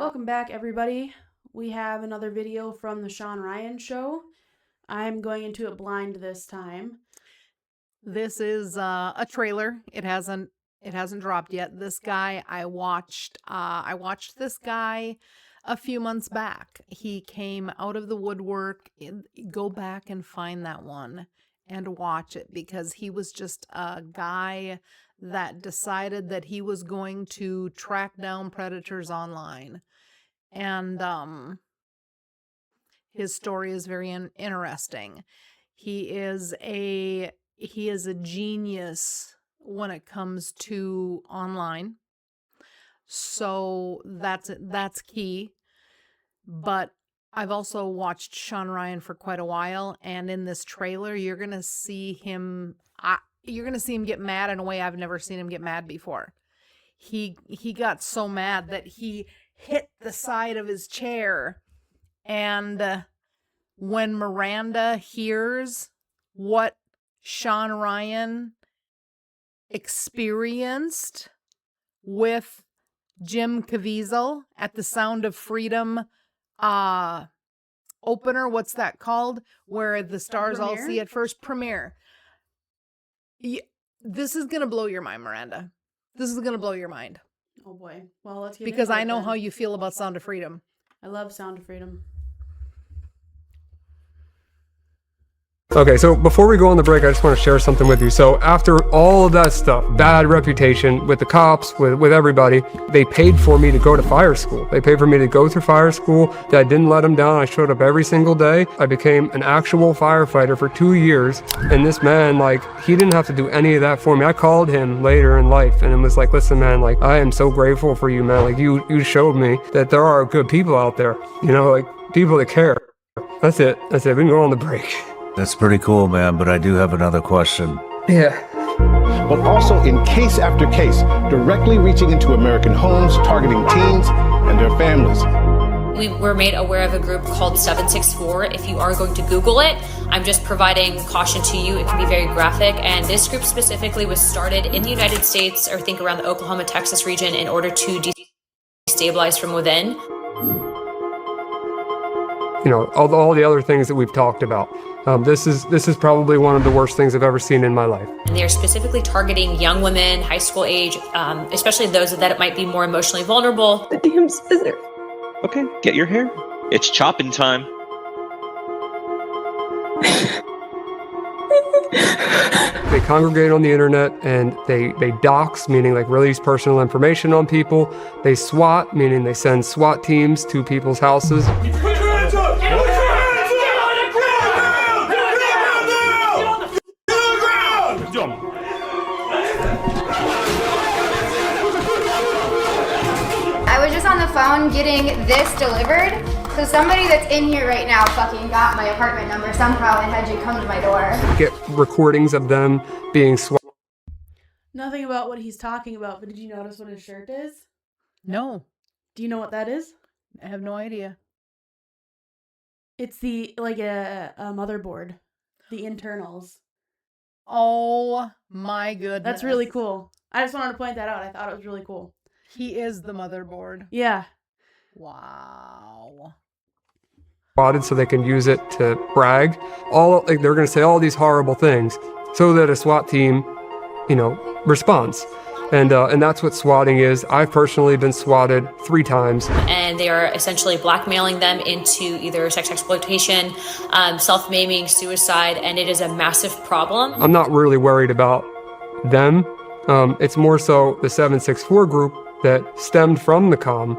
Welcome back, everybody. We have another video from the Sean Ryan Show. I'm going into it blind this time. This is a trailer. It hasn't dropped yet. This guy I watched this guy a few months back. He came out of the woodwork. Go back and find that one and watch it, because he was just a guy that decided that he was going to track down predators online. And his story is very interesting. He is a genius when it comes to online. So that's key. But I've also watched Sean Ryan for quite a while, and in this trailer you're going to see him get mad in a way I've never seen him get mad before. He got so mad that he hit the side of his chair, and when Miranda hears what Sean Ryan experienced with Jim Caviezel at the Sound of Freedom opener, what's that called, where the stars all see it first, premiere. This is gonna blow your mind, Miranda. This is gonna blow your mind. Oh boy. Well, let's get because I know how you feel about Sound of Freedom. I love Sound of Freedom. Okay, so before we go on the break, I just want to share something with you. So after all of that stuff, bad reputation with the cops, with everybody, they paid for me to go to fire school. They paid for me to go through fire school. That didn't let them down. I showed up every single day. I became an actual firefighter for 2 years. And this man, like, he didn't have to do any of that for me. I called him later in life and it was like, listen, man, like, I am so grateful for you, man. Like, you showed me that there are good people out there, you know, like people that care. That's it. We can go on the break. That's pretty cool, man, but I do have another question. Yeah. But also in case after case, directly reaching into American homes, targeting teens and their families. We were made aware of a group called 764. If you are going to Google it, I'm just providing caution to you. It can be very graphic. And this group specifically was started in the United States, or I think around the Oklahoma, Texas region, in order to destabilize from within. You know, all the other things that we've talked about. This is probably one of the worst things I've ever seen in my life. And they're specifically targeting young women, high school age, especially those that might be more emotionally vulnerable. The damn scissors. Okay, get your hair. It's chopping time. They congregate on the internet and they dox, meaning like release personal information on people. They SWAT, meaning they send SWAT teams to people's houses. I was just on the phone getting this delivered, so somebody that's in here right now fucking got my apartment number somehow and had you come to my door. Get recordings of them being swatted. Nothing about what he's talking about, but did you notice what his shirt is? No. Do you know what that is? I have no idea. It's a motherboard. The internals. Oh my goodness. That's really cool. I just wanted to point that out. I thought it was really cool. He is the motherboard. Yeah. Wow. Spotted so they can use it to brag. They're going to say all these horrible things so that a SWAT team, you know, responds. And that's what swatting is. I've personally been swatted 3 times. And they are essentially blackmailing them into either sex exploitation, self-maiming, suicide, and it is a massive problem. I'm not really worried about them. It's more so the 764 group that stemmed from the comm,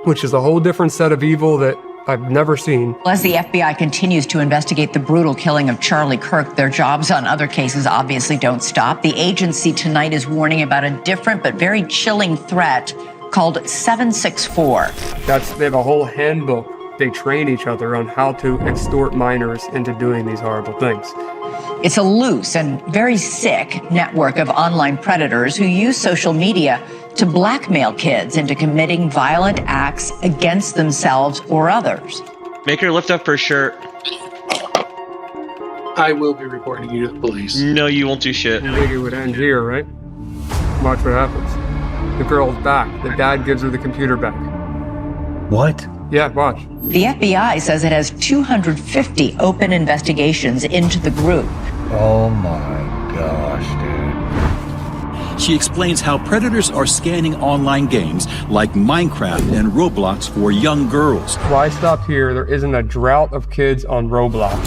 which is a whole different set of evil that I've never seen. As the FBI continues to investigate the brutal killing of Charlie Kirk, their jobs on other cases obviously don't stop. The agency tonight is warning about a different but very chilling threat called 764. They have a whole handbook. They train each other on how to extort minors into doing these horrible things. It's a loose and very sick network of online predators who use social media to blackmail kids into committing violent acts against themselves or others. Make her lift up her shirt. I will be reporting you to the police. No, you won't do shit. I think it would end here, right? Watch what happens. The girl's back. The dad gives her the computer back. What? Yeah, watch. The FBI says it has 250 open investigations into the group. Oh my gosh, dude. She explains how predators are scanning online games like Minecraft and Roblox for young girls. Why stop here? There isn't a drought of kids on Roblox.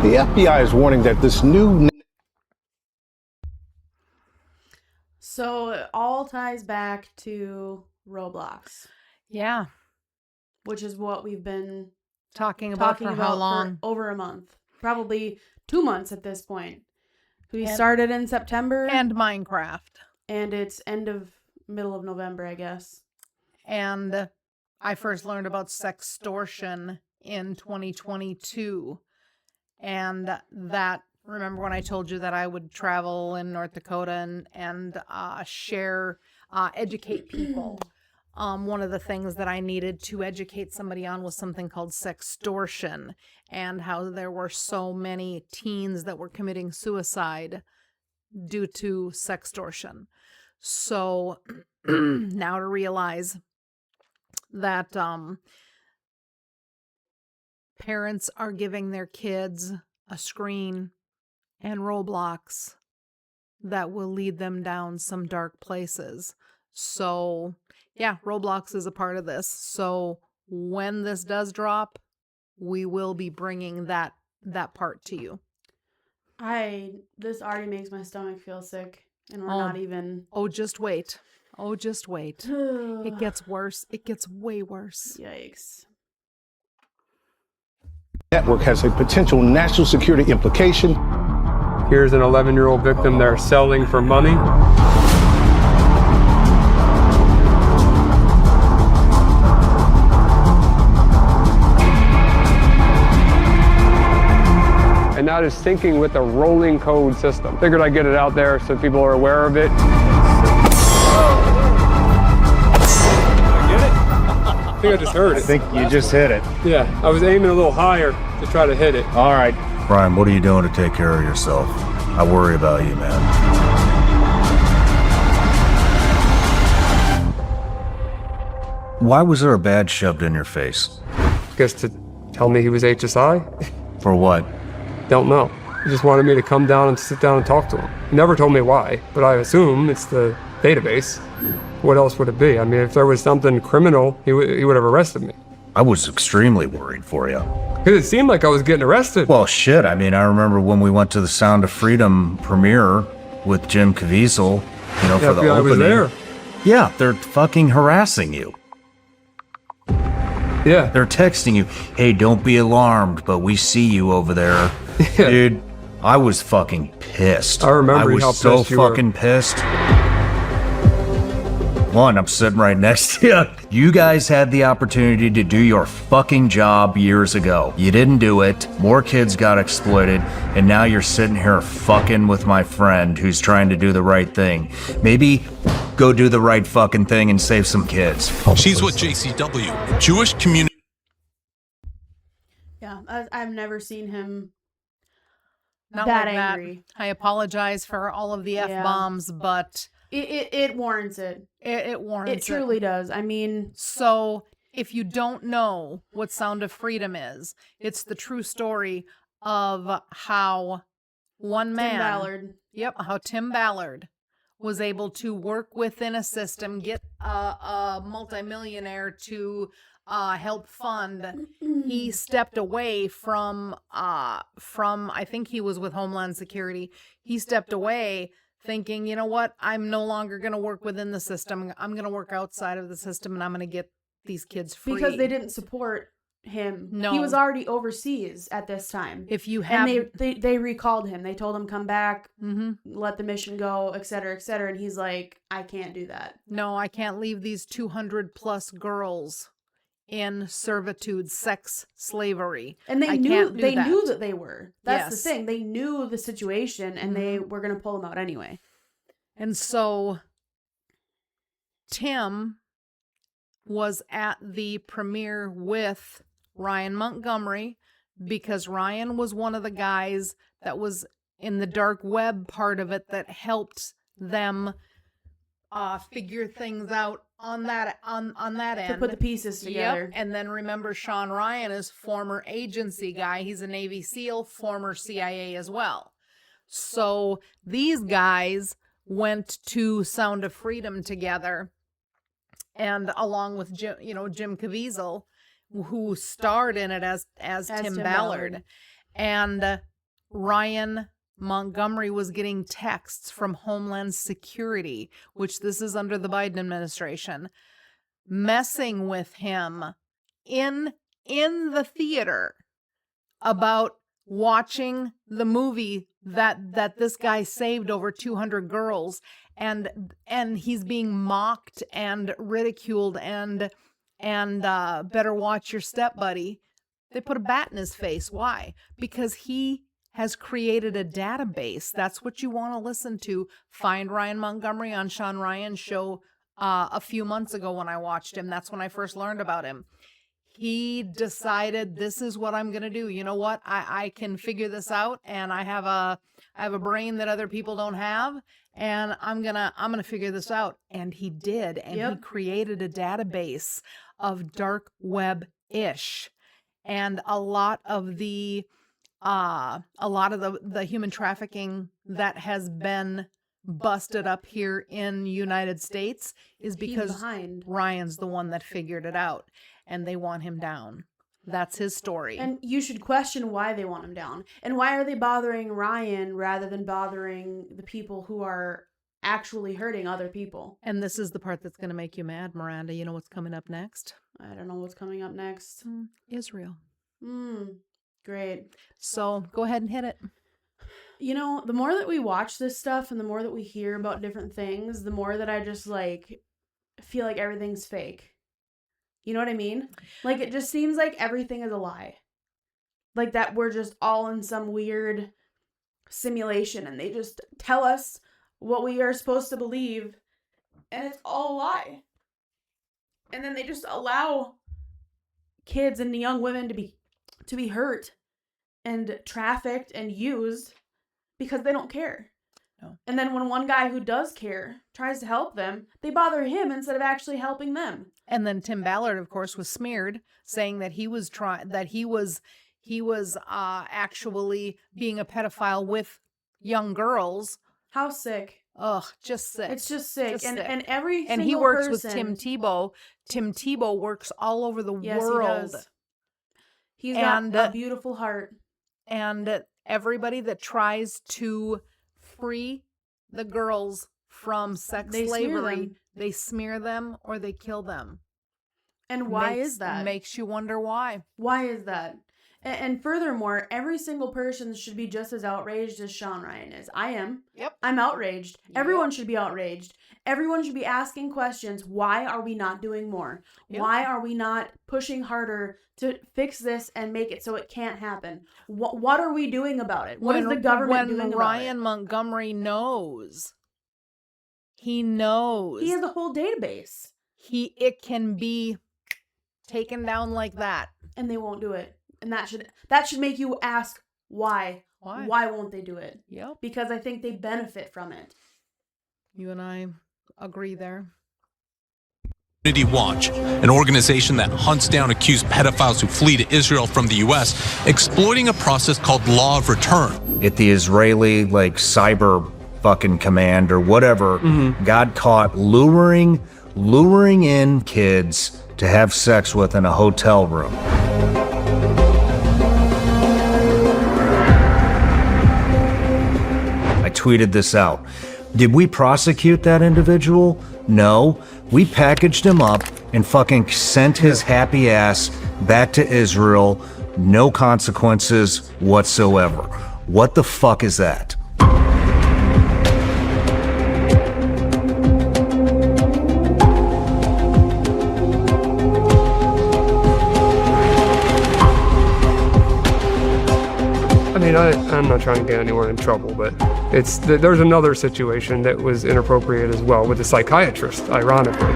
The FBI is warning that this new... So it all ties back to Roblox, Yeah. which is what we've been Talking about for how long? For over a month. Probably 2 months at this point. We started in September. And Minecraft. And it's middle of November, I guess. And I first learned about sextortion in 2022. And that, remember when I told you that I would travel in North Dakota and share, educate people. One of the things that I needed to educate somebody on was something called sextortion, and how there were so many teens that were committing suicide due to sextortion. So now to realize that parents are giving their kids a screen and Roblox that will lead them down some dark places. So yeah, Roblox is a part of this. So when this does drop, we will be bringing that part to you. This already makes my stomach feel sick, and we're not even... Oh, just wait. Oh, just wait. It gets worse. It gets way worse. Yikes. Network has a potential national security implication. Here's an 11-year-old victim they're selling for money. And that is syncing with the rolling code system. Figured I'd get it out there so people are aware of it. I think I just heard it. I think you just hit it. Yeah, I was aiming a little higher to try to hit it. All right. Brian, what are you doing to take care of yourself? I worry about you, man. Why was there a badge shoved in your face? Guess to tell me he was HSI? For what? Don't know. He just wanted me to come down and sit down and talk to him. He never told me why, but I assume it's the database. What else would it be? I mean, if there was something criminal, he would have arrested me. I was extremely worried for you. Because it seemed like I was getting arrested. Well, shit. I mean, I remember when we went to the Sound of Freedom premiere with Jim Caviezel, for the opening. I was there. Yeah, they're fucking harassing you. Yeah. They're texting you, hey, don't be alarmed, but we see you over there. Yeah. Dude, I was fucking pissed. I remember how pissed you were. I was so fucking pissed. One, I'm sitting right next to you. You guys had the opportunity to do your fucking job years ago. You didn't do it. More kids got exploited. And now you're sitting here fucking with my friend who's trying to do the right thing. Maybe go do the right fucking thing and save some kids. She's with JCW, Jewish Community. Yeah, I've never seen him Not that like angry. That. I apologize for all of the F-bombs, but... It warrants it. It warrants it. It truly does. I mean... So, if you don't know what Sound of Freedom is, it's the true story of how one man... Tim Ballard. Yep, how Tim Ballard was able to work within a system, get a multimillionaire to help fund. He stepped away from I think he was with Homeland Security. He stepped away thinking, you know what, I'm no longer going to work within the system. I'm going to work outside of the system, and I'm going to get these kids free. Because they didn't support him. No. He was already overseas at this time. If you have... And they recalled him. They told him, come back, mm-hmm. let the mission go, et cetera, and he's like, I can't do that. No, I can't leave these 200 plus girls in servitude, sex slavery. And they knew that they were. That's yes. the thing. They knew the situation, and they were going to pull him out anyway. And so Tim was at the premiere with Ryan Montgomery, because Ryan was one of the guys that was in the dark web part of it that helped them figure things out on that end. To put the pieces together. Yep. And then remember, Sean Ryan is former agency guy. He's a Navy SEAL, former CIA as well. So these guys went to Sound of Freedom together, and along with Jim Caviezel, who starred in it as Tim Ballard. And Ryan Montgomery was getting texts from Homeland Security, which this is under the Biden administration, messing with him in the theater about watching the movie that this guy saved over 200 girls, and he's being mocked and ridiculed and better watch your step, buddy. They put a bat in his face. Why? Because he has created a database. That's what you want to listen to. Find Ryan Montgomery on Sean Ryan's show a few months ago when I watched him. That's when I first learned about him. He decided, this is what I'm going to do. You know what? I can figure this out, and I have a brain that other people don't have, and I'm going to figure this out. And he did. And he created a database of dark web-ish. And a lot of the human trafficking that has been busted up here in the United States is because Ryan's the one that figured it out, and they want him down. That's his story. And you should question why they want him down. And why are they bothering Ryan rather than bothering the people who are actually hurting other people? And this is the part that's going to make you mad, Miranda. You know what's coming up next? I don't know what's coming up next. Israel. Great. So go ahead and hit it. You know, the more that we watch this stuff and the more that we hear about different things, the more that I just feel like everything's fake. You know what I mean? Like, it just seems like everything is a lie. Like that we're just all in some weird simulation and they just tell us what we are supposed to believe and it's all a lie. And then they just allow kids and young women to be hurt and trafficked and used because they don't care. No. And then when one guy who does care tries to help them, they bother him instead of actually helping them. And then Tim Ballard, of course, was smeared, saying that he was actually being a pedophile with young girls. How sick. Ugh, just sick. It's just sick. Just and sick. and every and single he works person, with Tim Tebow. Tim Tebow works all over the yes, world. He does. He's got a beautiful heart. And everybody that tries to free the girls from sex slavery, they smear them or they kill them. And why is that? Makes you wonder why. Why is that? And furthermore, every single person should be just as outraged as Sean Ryan is. I am. Yep. I'm outraged. Yep. Everyone should be outraged. Everyone should be asking questions. Why are we not doing more? Yep. Why are we not pushing harder to fix this and make it so it can't happen? What are we doing about it? What is the government doing about it? When Ryan Montgomery knows. He knows. He has a whole database. It can be taken down like that. And they won't do it. And that should make you ask why. Why won't they do it? Yep. Because I think they benefit from it. You and I agree there. Community Watch, an organization that hunts down accused pedophiles who flee to Israel from the U.S., exploiting a process called Law of Return. At the Israeli, cyber fucking command or whatever, got caught luring in kids to have sex with in a hotel room. I tweeted this out. Did we prosecute that individual? No. We packaged him up and fucking sent his happy ass back to Israel. No consequences whatsoever. What the fuck is that? I'm not trying to get anyone in trouble, but there's another situation that was inappropriate as well with a psychiatrist, ironically.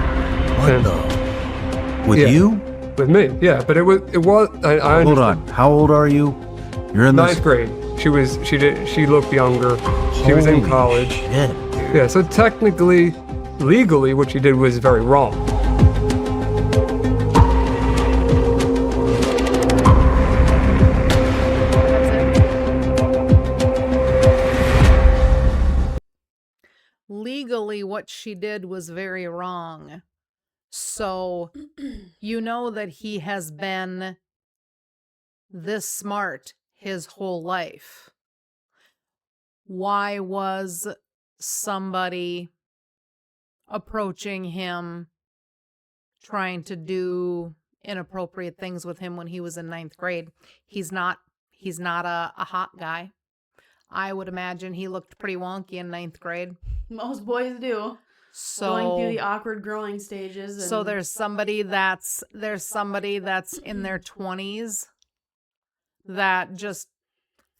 With you? With me, yeah. But it was. Hold on. How old are you? You're in ninth grade. She looked younger. She was in Holy college. shit. Yeah, so technically, legally, what she did was very wrong. Legally, what she did was very wrong. So, you know that he has been this smart his whole life. Why was somebody approaching him, trying to do inappropriate things with him when he was in 9th grade? He's not a hot guy. I would imagine he looked pretty wonky in 9th grade. Most boys do. So going through the awkward growing stages. And... So there's somebody that's in their 20s that just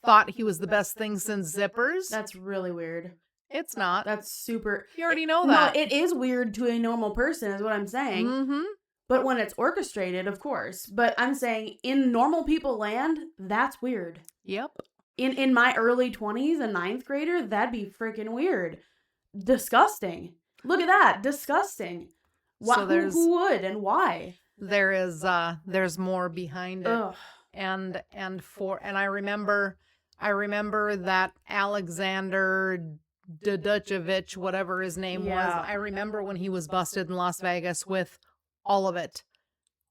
thought he was the best thing since zippers. That's really weird. It's not. That's super. You already know that. No, it is weird to a normal person, is what I'm saying. Mm-hmm. But when it's orchestrated, of course. But I'm saying in normal people land, that's weird. Yep. In my early 20s, a 9th grader, that'd be freaking weird. Disgusting. Look at that. Disgusting. So who would and why? There's more behind it. Ugh. And I remember that Alexander Dadutchevich, whatever his name was. I remember when he was busted in Las Vegas with all of it.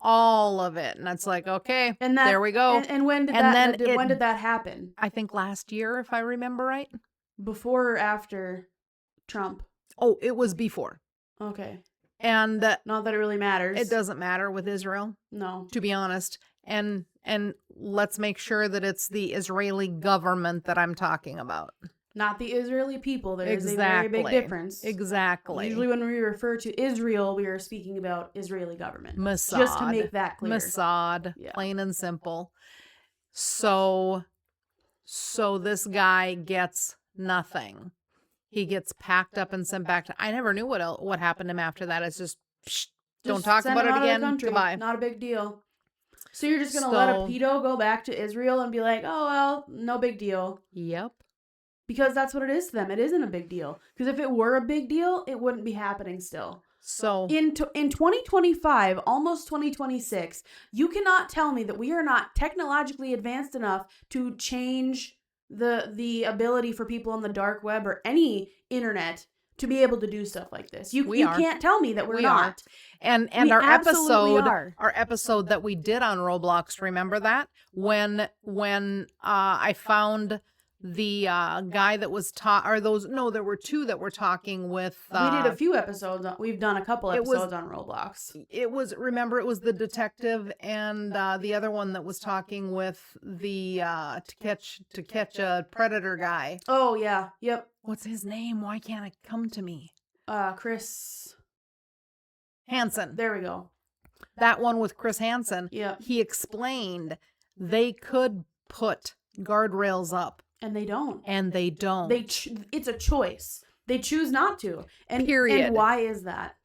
And it's like, okay, and there we go. And when did when did that happen? I think last year, if I remember right. Before or after Trump? Oh, it was before. Okay. And not that it really matters. It doesn't matter with Israel. No. To be honest. And let's make sure that it's the Israeli government that I'm talking about. Not the Israeli people. There's a very big difference. Exactly. Usually when we refer to Israel, we are speaking about Israeli government. Mossad. Just to make that clear. Mossad. Yeah. Plain and simple. So this guy gets nothing. He gets packed up and sent back to... I never knew what happened to him after that. It's just don't talk about it again. Goodbye. Not a big deal. So you're just going to let a pedo go back to Israel and be like, oh, well, no big deal. Yep. Because that's what it is to them. It isn't a big deal. Because if it were a big deal, it wouldn't be happening still. So in 2025, almost 2026, you cannot tell me that we are not technologically advanced enough to change the ability for people on the dark web or any internet to be able to do stuff like this. You can't tell me that we're not. And our episode that we did on Roblox, remember that? When I found the guy that was there were two that were talking with we did a few episodes. We've done a couple episodes on Roblox. It was the detective and the other one that was talking with the to catch a predator guy. Oh yeah. Yep. What's his name? Why can't it come to me? Chris Hansen. There we go. That one with Chris Hansen. Yeah. He explained they could put guardrails up. And they don't. It's a choice. They choose not to. And period. And why is that?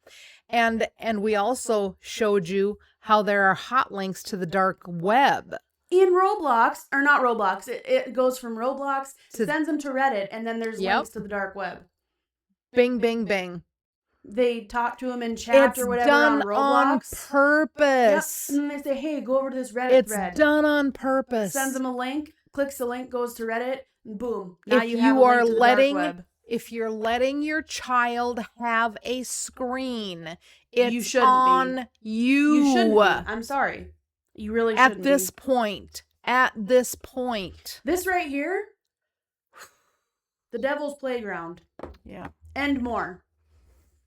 And we also showed you how there are hot links to the dark web. In Roblox, or not Roblox, it goes from Roblox, sends them to Reddit, and then there's links to the dark web. Bing, bing, bing. They talk to them in chat or whatever on Roblox. It's done on purpose. Yep. And then they say, hey, go over to this Reddit thread. It's done on purpose. Sends them a link. Clicks the link, goes to Reddit, and boom. Now you have a link to the dark web. If you're letting your child have a screen, it's you shouldn't on be. You. You shouldn't be. I'm sorry. You really shouldn't be. At this point. This right here, the devil's playground. Yeah. And more.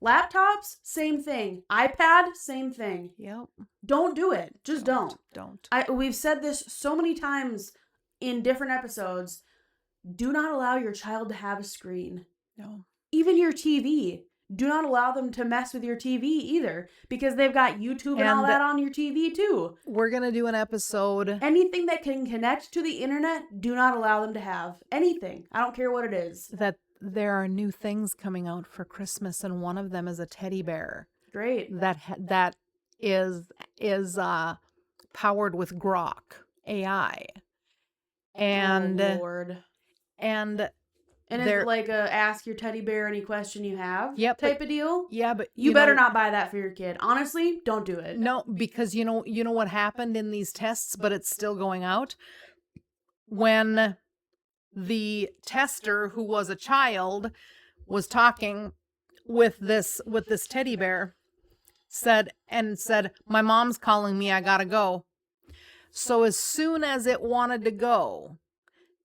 Laptops, same thing. iPad, same thing. Yep. Don't do it. Just don't. Don't. We've said this so many times in different episodes. Do not allow your child to have a screen. No. Even your TV. Do not allow them to mess with your TV either, because they've got YouTube and all that on your TV too. We're going to do an episode. Anything that can connect to the internet, do not allow them to have. Anything. I don't care what it is. That there are new things coming out for Christmas, and one of them is a teddy bear. Great. That is powered with Grok AI. And oh, Lord. And is it like a ask your teddy bear any question you have type of deal? Yeah, but you better not buy that for your kid. Honestly, don't do it. No, because you know what happened in these tests, but it's still going out. When the tester, who was a child, was talking with this teddy bear, said, my mom's calling me, I gotta go. So as soon as it wanted to go,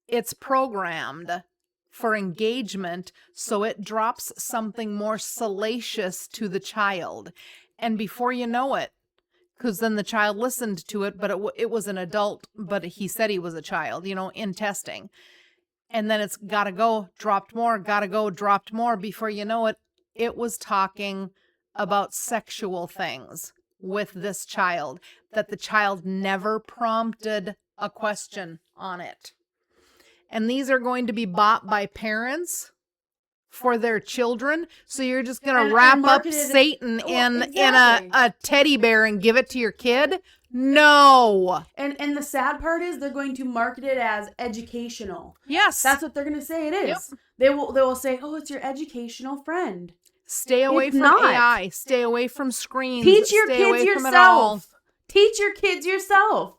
it's programmed for engagement, so it drops something more salacious to the child. And before you know it, because then the child listened to it, but it was an adult, but he said he was a child, in testing. And then it's gotta go, dropped more, gotta go, dropped more. Before you know it, it was talking about sexual things with this child that the child never prompted a question on it. And these are going to be bought by parents for their children. So you're just going to wrap up Satan in a teddy bear and give it to your kid? No. And the sad part is they're going to market it as educational. Yes. That's what they're going to say it is. Yep. They will say, "Oh, it's your educational friend." Stay away from AI. Stay away from screens. Teach your kids yourself. Teach your kids yourself.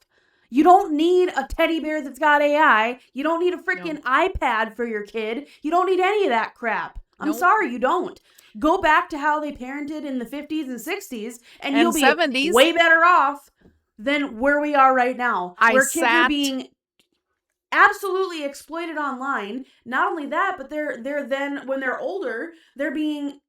You don't need a teddy bear that's got AI. You don't need a freaking iPad for your kid. You don't need any of that crap. I'm sorry, you don't. Go back to how they parented in the 50s and 60s, and you'll be 70s. Way better off than where we are right now. Where kids are being absolutely exploited online. Not only that, but they're then, when they're older, they're being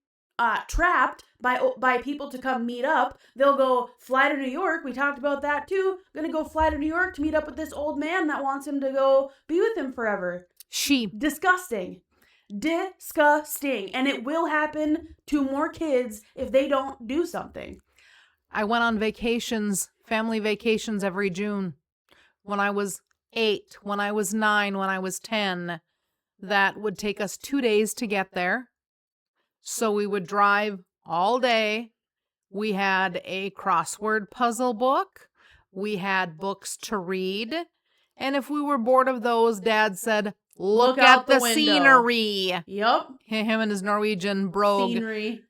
trapped by people to come meet up. They'll go fly to New York. We talked about that too. Gonna go fly to New York to meet up with this old man that wants him to go be with him forever. Disgusting. And it will happen to more kids if they don't do something. I went on vacations, family vacations every June. When I was 8, when I was 9, when I was 10, that would take us 2 days to get there. So we would drive all day. We had a crossword puzzle book. We had books to read. And if we were bored of those, Dad said, look at the scenery. Yep. Him and his Norwegian brogue. Scenery.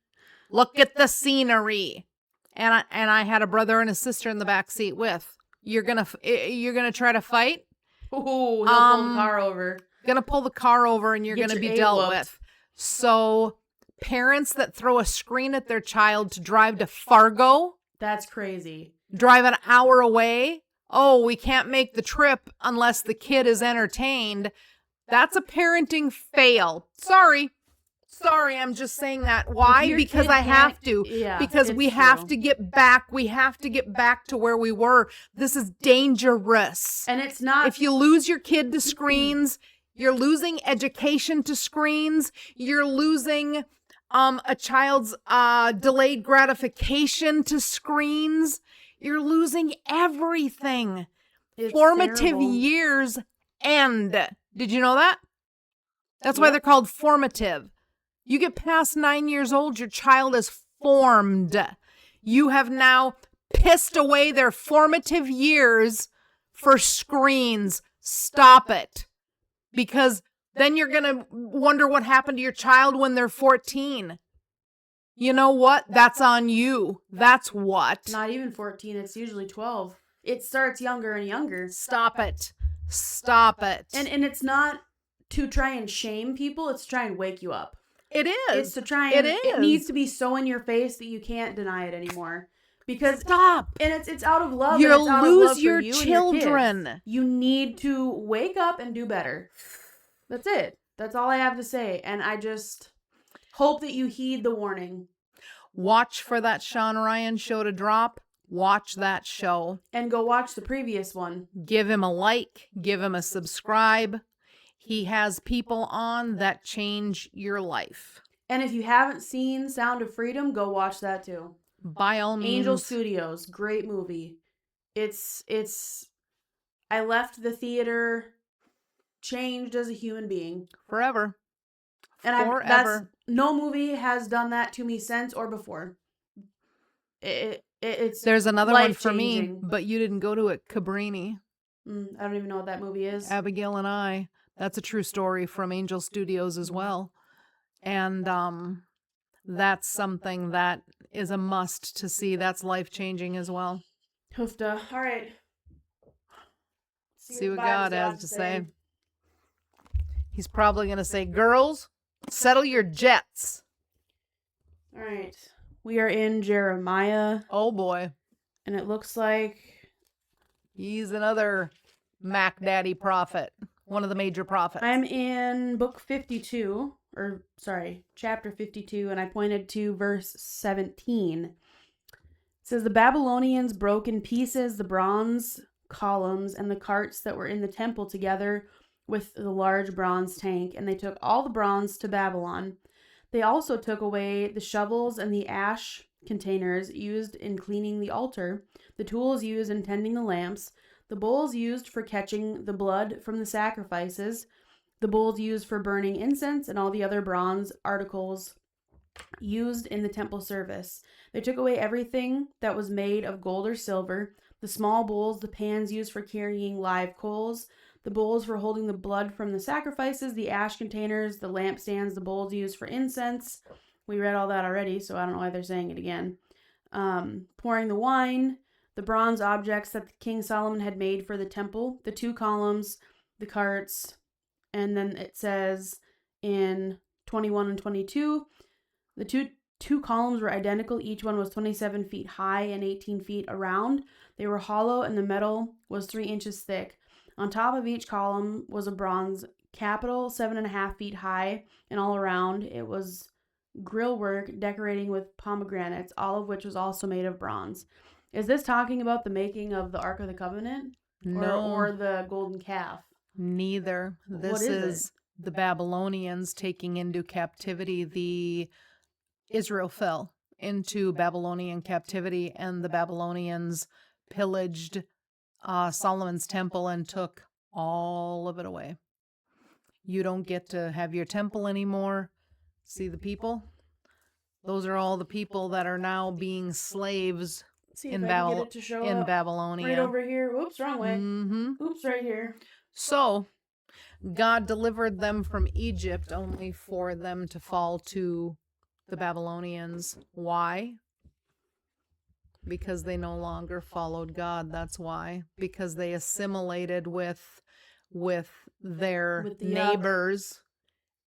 Look at the scenery. And I had a brother and a sister in the back seat with. You're gonna try to fight? Ooh, he'll pull the car over. Gonna pull the car over and you're gonna be dealt with. So parents that throw a screen at their child to drive to Fargo. That's crazy. Drive an hour away. Oh, we can't make the trip unless the kid is entertained. That's a parenting fail. Sorry, I'm just saying that. Why? Because I have to. Yeah, because we have to get back. We have to get back to where we were. This is dangerous. And it's not. If you lose your kid to screens, you're losing education to screens. You're losing a child's delayed gratification to screens. You're losing everything. It's formative terrible. years end. Did you know that? That's why they're called formative. You get past 9 years old, your child is formed. You have now pissed away their formative years for screens. Stop it. Because then you're going to wonder what happened to your child when they're 14. You know what? That's on you. That's what. Not even 14. It's usually 12. It starts younger and younger. Stop it. Stop it. And it's not to try and shame people. It's to try and wake you up. It is. It's to try and it needs to be so in your face that you can't deny it anymore. Because stop. And it's out of love. You'll lose your children. You need to wake up and do better. That's it. That's all I have to say. And I just hope that you heed the warning. Watch for that Sean Ryan show to drop. Watch that show. And go watch the previous one. Give him a like. Give him a subscribe. He has people on that change your life. And if you haven't seen Sound of Freedom, go watch that too. By all means. Angel Studios, great movie. I left the theater changed as a human being. Forever. And no movie has done that to me since or before. It's There's another one for me, but you didn't go to it, Cabrini. I don't even know what that movie is. Abigail and I. That's a true story from Angel Studios as well. And that's something that is a must to see. That's life-changing as well. Hoofda. All right. See what God has to say. He's probably going to say, girls, settle your jets. All right. We are in Jeremiah. Oh, boy. And it looks like he's another Mac Daddy prophet. One of the major prophets. I'm in book 52, chapter 52, and I pointed to verse 17. It says, the Babylonians broke in pieces the bronze columns and the carts that were in the temple together with the large bronze tank, and they took all the bronze to Babylon. They also took away the shovels and the ash containers used in cleaning the altar, the tools used in tending the lamps, the bowls used for catching the blood from the sacrifices, the bowls used for burning incense, and all the other bronze articles used in the temple service. They took away everything that was made of gold or silver, the small bowls, the pans used for carrying live coals, the bowls for holding the blood from the sacrifices, the ash containers, the lampstands, the bowls used for incense. We read all that already, so I don't know why they're saying it again. Pouring the wine, the bronze objects that King Solomon had made for the temple, the 2 columns, the carts, and then it says in 21 and 22, the two columns were identical. Each one was 27 feet high and 18 feet around. They were hollow, and the metal was 3 inches thick. On top of each column was a bronze capital, 7.5 feet high, and all around it was grill work decorating with pomegranates, all of which was also made of bronze. Is this talking about the making of the Ark of the Covenant? No. Or the golden calf? Neither. This is the Babylonians taking into captivity the Israel fell into Babylonian captivity, and the Babylonians pillaged Solomon's temple and took all of it away. You don't get to have your temple anymore. See the people? Those are all the people that are now being slaves in Babylonia. Right over here. Oops, wrong way. Mm-hmm. Oops, right here. So, God delivered them from Egypt only for them to fall to the Babylonians. Why? Because they no longer followed God. That's why. Because they assimilated with their neighbors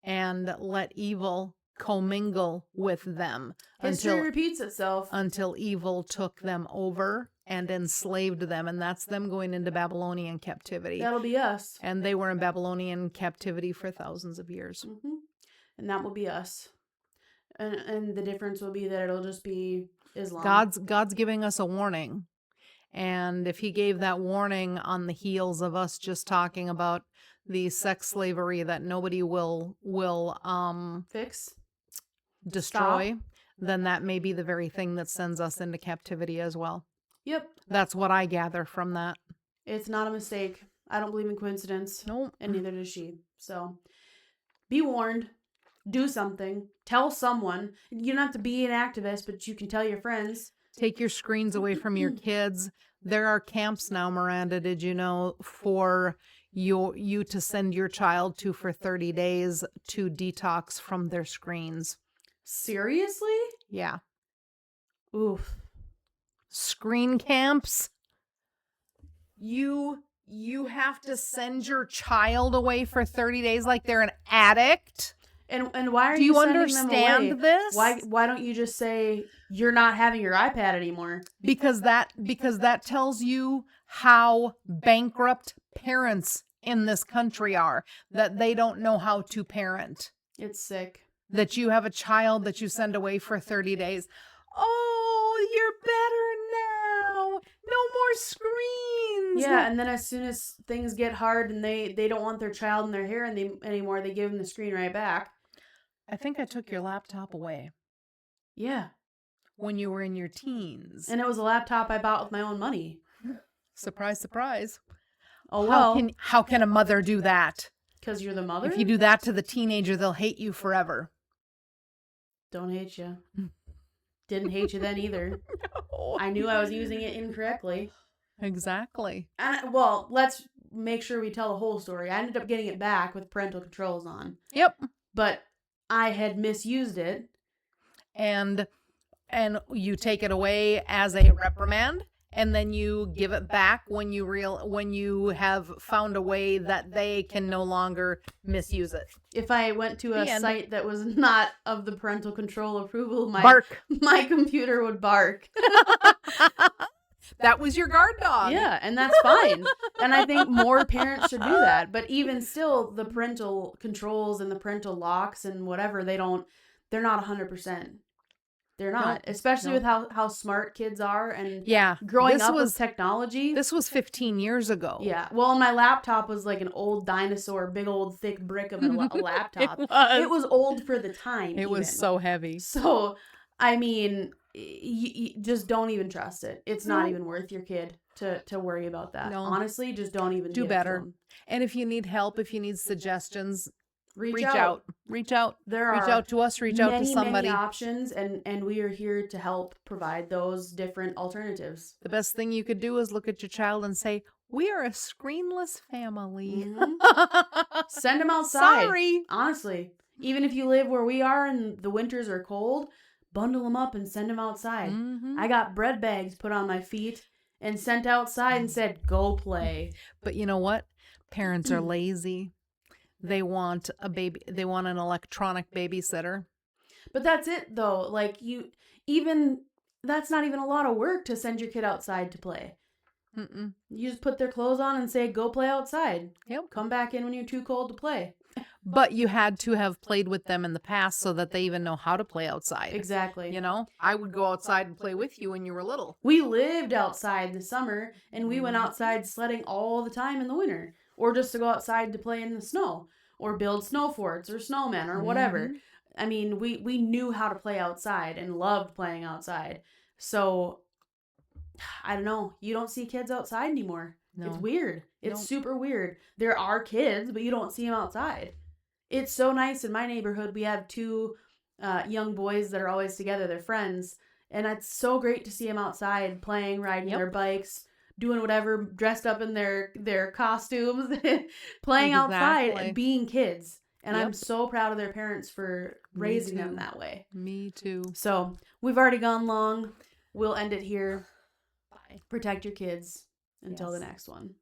and let evil commingle with them. History repeats itself. Until evil took them over and enslaved them. And that's them going into Babylonian captivity. That'll be us. And they were in Babylonian captivity for thousands of years. Mm-hmm. And that will be us. And the difference will be that it'll just be Islam. God's giving us a warning. And if he gave that warning on the heels of us just talking about the sex slavery that nobody will fix, destroy, then that may be the very thing that sends us into captivity as well. Yep. That's what I gather from that. It's not a mistake. I don't believe in coincidence. Nope. And neither does she. So be warned. Do something. Tell someone. You don't have to be an activist, but you can tell your friends. Take your screens away from your kids. There are camps now, Miranda, did you know, for you to send your child to for 30 days to detox from their screens. Seriously? Yeah. Oof. Screen camps? You have to send your child away for 30 days like they're an addict? And why are Do you you sending understand them away? this? Why don't you just say you're not having your iPad anymore? Because that tells you how bankrupt parents in this country are, that they don't know how to parent. It's sick. That you have a child that you send away for 30 days. Oh, you're better now. No more screens. Yeah, and then as soon as things get hard and they don't want their child in their hair anymore, they give them the screen right back. I think I took your laptop away. Yeah. When you were in your teens. And it was a laptop I bought with my own money. Surprise, surprise. Oh, well. How can a mother do that? Because you're the mother? If you do that to the teenager, they'll hate you forever. Don't hate you. Didn't hate you then either. No. I knew I was using it incorrectly. Exactly. Well, make sure we tell the whole story. I ended up getting it back with parental controls on. Yep. But I had misused it. And you take it away as a reprimand, and then you give it back when you have found a way that they can no longer misuse it. If I went to a site that was not of the parental control approval, my computer would bark. That was your guard dog. Yeah, and that's fine. And I think more parents should do that. But even still, the parental controls and the parental locks and whatever, they're not 100%. They're not, especially with how smart kids are and growing up with technology. This was 15 years ago. Yeah. Well, my laptop was like an old dinosaur, big old thick brick of a laptop. It was old for the time. It was so heavy. So, I mean, you just don't even trust it. It's not even worth your kid to worry about that. No. Honestly, just don't even do better. And if you need help, if you need suggestions, reach out. Reach out to us, reach out to somebody. Many options, and we are here to help provide those different alternatives. The best thing you could do is look at your child and say, we are a screenless family. Send them outside. Sorry. Honestly, even if you live where we are and the winters are cold, bundle them up and send them outside. I got bread bags put on my feet and sent outside and said, go play. But you know what? Parents are lazy. They want a baby. They want an electronic babysitter. But that's it, though. Like, that's not even a lot of work to send your kid outside to play. You just put their clothes on and say, go play outside. Yep. Come back in when you're too cold to play. But you had to have played with them in the past so that they even know how to play outside. Exactly. You know, I would go outside and play with you when you were little. We lived outside this summer, and we went outside sledding all the time in the winter. Or just to go outside to play in the snow. Or build snow forts or snowmen or whatever. I mean, we knew how to play outside and loved playing outside. So, I don't know. You don't see kids outside anymore. No. It's weird. It's super weird. There are kids, but you don't see them outside. It's so nice in my neighborhood. We have two young boys that are always together. They're friends. And it's so great to see them outside playing, riding their bikes, doing whatever, dressed up in their costumes, playing outside and being kids. And I'm so proud of their parents for raising them that way. Me too. So we've already gone long. We'll end it here. Bye. Protect your kids until the next one.